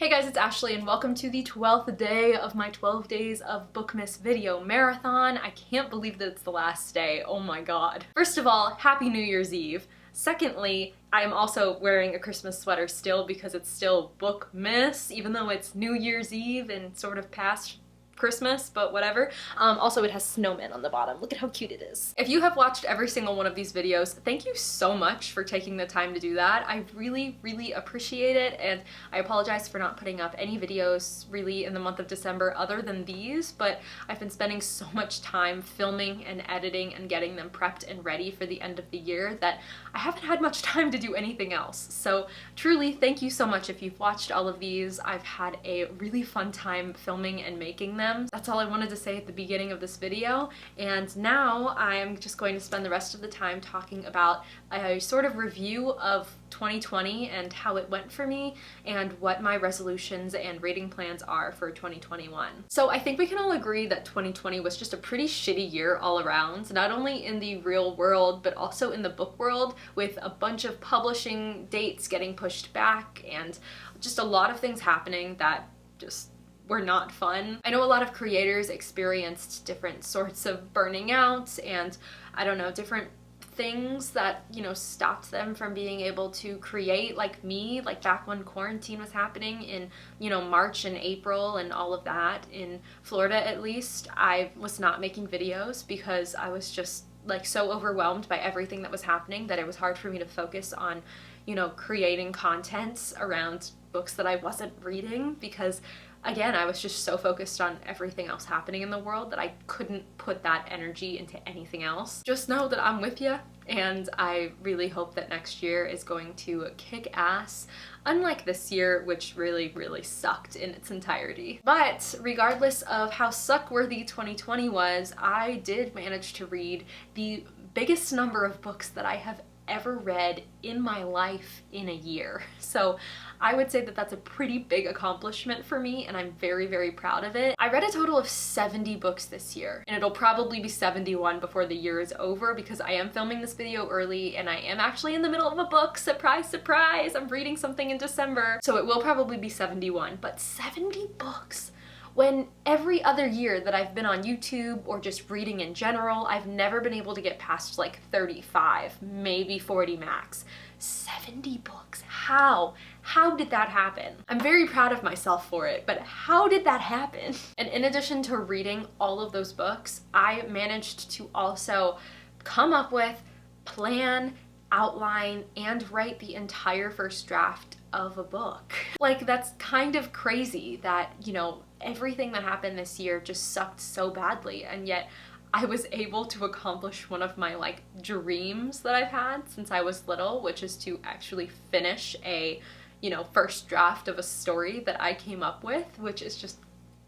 Hey guys, it's Ashley and welcome to the 12th day of my 12 days of BOOKMAS video marathon. I can't believe that it's the last day, oh my god. First of all, happy New Year's Eve. Secondly, I am also wearing a Christmas sweater still because it's still BOOKMAS, even though it's New Year's Eve and sort of past Christmas, but whatever. Also, it has snowmen on the bottom. Look at how cute it is. If you have watched every single one of these videos, thank you so much for taking the time to do that. I really, really appreciate it, and I apologize for not putting up any videos really in the month of December other than these, but I've been spending so much time filming and editing and getting them prepped and ready for the end of the year that I haven't had much time to do anything else. So truly, thank you so much if you've watched all of these. I've had a really fun time filming and making them. That's all I wanted to say at the beginning of this video, and now I'm just going to spend the rest of the time talking about a sort of review of 2020 and how it went for me and what my resolutions and reading plans are for 2021. So I think we can all agree that 2020 was just a pretty shitty year all around, not only in the real world but also in the book world, with a bunch of publishing dates getting pushed back and just a lot of things happening that just were not fun. I know a lot of creators experienced different sorts of burning out and, I don't know, different things that, you know, stopped them from being able to create, like me, like back when quarantine was happening in, you know, March and April and all of that. In Florida, at least, I was not making videos because I was just like so overwhelmed by everything that was happening that it was hard for me to focus on, you know, creating content around books that I wasn't reading because, again, I was just so focused on everything else happening in the world that I couldn't put that energy into anything else. Just know that I'm with you, and I really hope that next year is going to kick ass, unlike this year, which really, really sucked in its entirety. But regardless of how suck-worthy 2020 was, I did manage to read the biggest number of books that I have ever read in my life in a year. So I would say that that's a pretty big accomplishment for me, and I'm very, very proud of it. I read a total of 70 books this year, and it'll probably be 71 before the year is over because I am filming this video early and I am actually in the middle of a book. Surprise, surprise! I'm reading something in December, so it will probably be 71, but 70 books! When every other year that I've been on YouTube or just reading in general, I've never been able to get past like 35, maybe 40 max. 70 books. How? How did that happen? I'm very proud of myself for it, but how did that happen? And in addition to reading all of those books, I managed to also come up with, plan, outline, and write the entire first draft of a book. Like, that's kind of crazy that, you know, everything that happened this year just sucked so badly, and yet I was able to accomplish one of my like dreams that I've had since I was little, which is to actually finish a, you know, first draft of a story that I came up with, which is just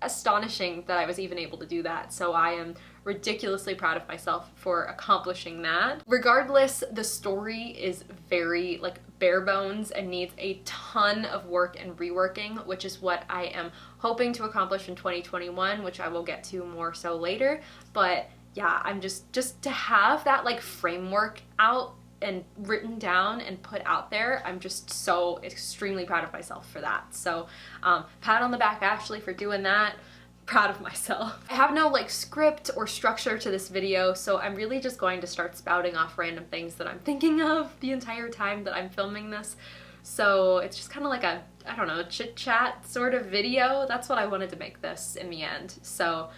astonishing that I was even able to do that. So I am ridiculously proud of myself for accomplishing that. Regardless, the story is very like bare bones and needs a ton of work and reworking, which is what I am hoping to accomplish in 2021, which I will get to more so later. But yeah, I'm just to have that like framework out and written down and put out there, I'm just so extremely proud of myself for that. So pat on the back, Ashley, for doing that. Proud of myself. I have no like script or structure to this video, so I'm really just going to start spouting off random things that I'm thinking of the entire time that I'm filming this. So it's just kind of like a, I don't know, chit chat sort of video. That's what I wanted to make this in the end. So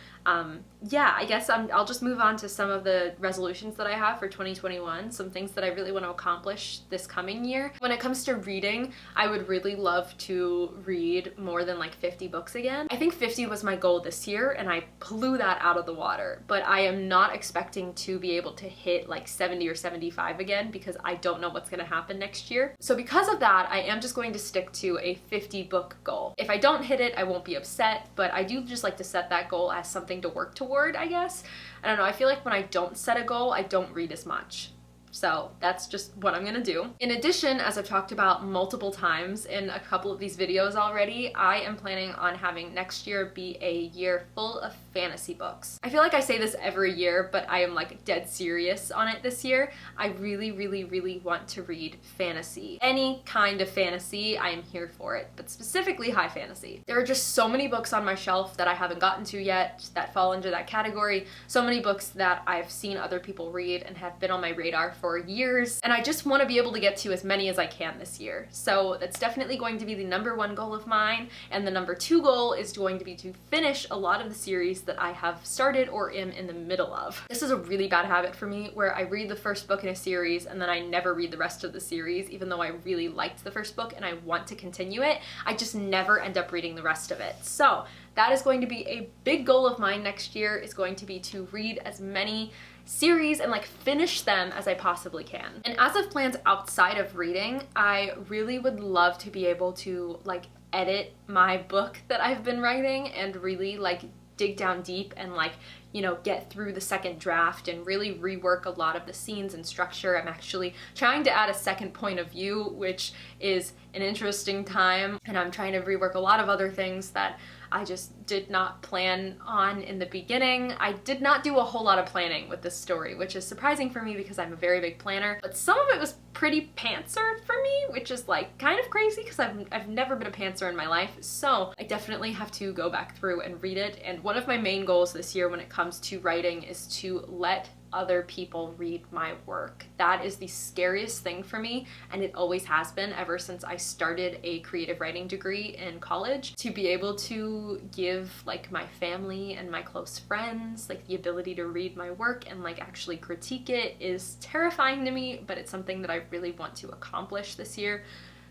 yeah, I guess I'll just move on to some of the resolutions that I have for 2021, some things that I really want to accomplish this coming year. When it comes to reading, I would really love to read more than like 50 books again. I think 50 was my goal this year and I blew that out of the water, but I am not expecting to be able to hit like 70 or 75 again because I don't know what's going to happen next year. So because of that, I am just going to stick to a 50 book goal. If I don't hit it, I won't be upset, but I do just like to set that goal as something to work toward, I guess. I don't know, I feel like when I don't set a goal, I don't read as much. So that's just what I'm gonna do. In addition, as I've talked about multiple times in a couple of these videos already, I am planning on having next year be a year full of fantasy books. I feel like I say this every year, but I am like dead serious on it this year. I really, really, really want to read fantasy. Any kind of fantasy, I am here for it, but specifically high fantasy. There are just so many books on my shelf that I haven't gotten to yet that fall into that category. So many books that I've seen other people read and have been on my radar for years, and I just want to be able to get to as many as I can this year. So that's definitely going to be the #1 goal of mine, and the #2 goal is going to be to finish a lot of the series that I have started or am in the middle of. This is a really bad habit for me where I read the first book in a series and then I never read the rest of the series, even though I really liked the first book and I want to continue it. I just never end up reading the rest of it. So that is going to be a big goal of mine next year, is going to be to read as many series and like finish them as I possibly can. And as of plans outside of reading, I really would love to be able to like edit my book that I've been writing and really like dig down deep and like, you know, get through the second draft and really rework a lot of the scenes and structure. I'm actually trying to add a second point of view, which is an interesting time, and I'm trying to rework a lot of other things that I just did not plan on in the beginning. I did not do a whole lot of planning with this story, which is surprising for me because I'm a very big planner, but some of it was pretty pantser for me, which is like kind of crazy because I've never been a pantser in my life. So I definitely have to go back through and read it. And one of my main goals this year when it comes to writing is to let other people read my work. That is the scariest thing for me, and it always has been ever since I started a creative writing degree in college. To be able to give like my family and my close friends like the ability to read my work and like actually critique it is terrifying to me, but it's something that I really want to accomplish this year.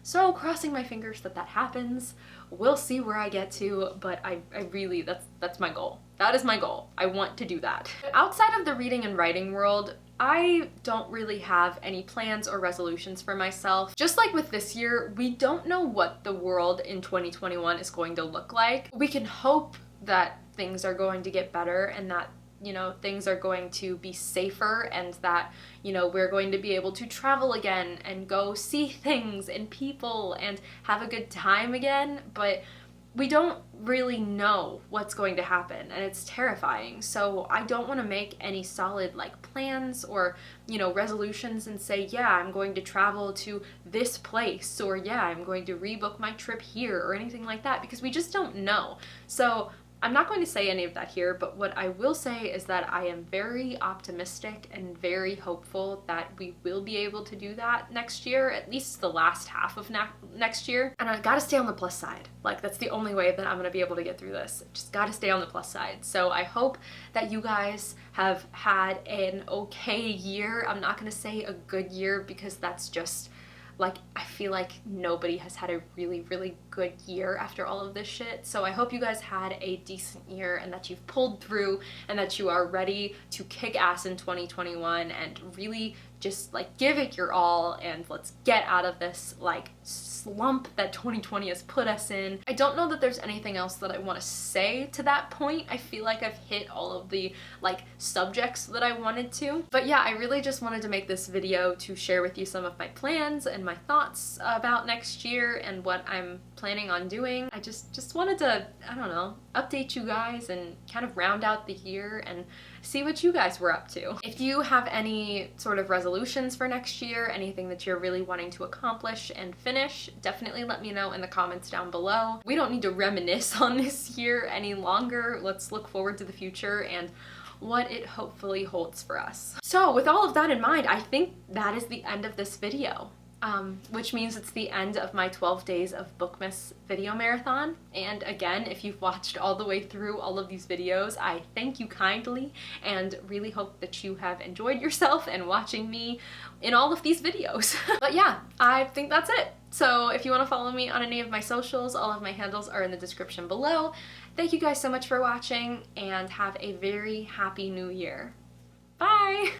So crossing my fingers that that happens. We'll see where I get to, but I really, that's my goal. That is my goal. I want to do that. Outside of the reading and writing world, I don't really have any plans or resolutions for myself. Just like with this year, we don't know what the world in 2021 is going to look like. We can hope that things are going to get better and that, you know, things are going to be safer and that, you know, we're going to be able to travel again and go see things and people and have a good time again, but we don't really know what's going to happen, and it's terrifying. So I don't want to make any solid like plans or, you know, resolutions and say, yeah, I'm going to travel to this place, or yeah, I'm going to rebook my trip here, or anything like that, because we just don't know. So I'm not going to say any of that here, but what I will say is that I am very optimistic and very hopeful that we will be able to do that next year, at least the last half of next year. And I gotta stay on the plus side. Like, that's the only way that I'm gonna be able to get through this. Just gotta stay on the plus side. So I hope that you guys have had an okay year. I'm not gonna say a good year because that's just like, I feel like nobody has had a really, really good year after all of this shit. So I hope you guys had a decent year and that you've pulled through and that you are ready to kick ass in 2021 and really just like give it your all, and let's get out of this like slump that 2020 has put us in. I don't know that there's anything else that I want to say to that point. I feel like I've hit all of the like subjects that I wanted to. But yeah, I really just wanted to make this video to share with you some of my plans and my thoughts about next year and what I'm planning on doing. I just wanted to, I don't know, update you guys and kind of round out the year and see what you guys were up to. If you have any sort of resolutions for next year, anything that you're really wanting to accomplish and finish, definitely let me know in the comments down below. We don't need to reminisce on this year any longer. Let's look forward to the future and what it hopefully holds for us. So with all of that in mind, I think that is the end of this video. Which means it's the end of my 12 days of BOOKMAS video marathon. And again, if you've watched all the way through all of these videos, I thank you kindly and really hope that you have enjoyed yourself and watching me in all of these videos. But yeah, I think that's it. So if you want to follow me on any of my socials, all of my handles are in the description below. Thank you guys so much for watching and have a very happy new year. Bye!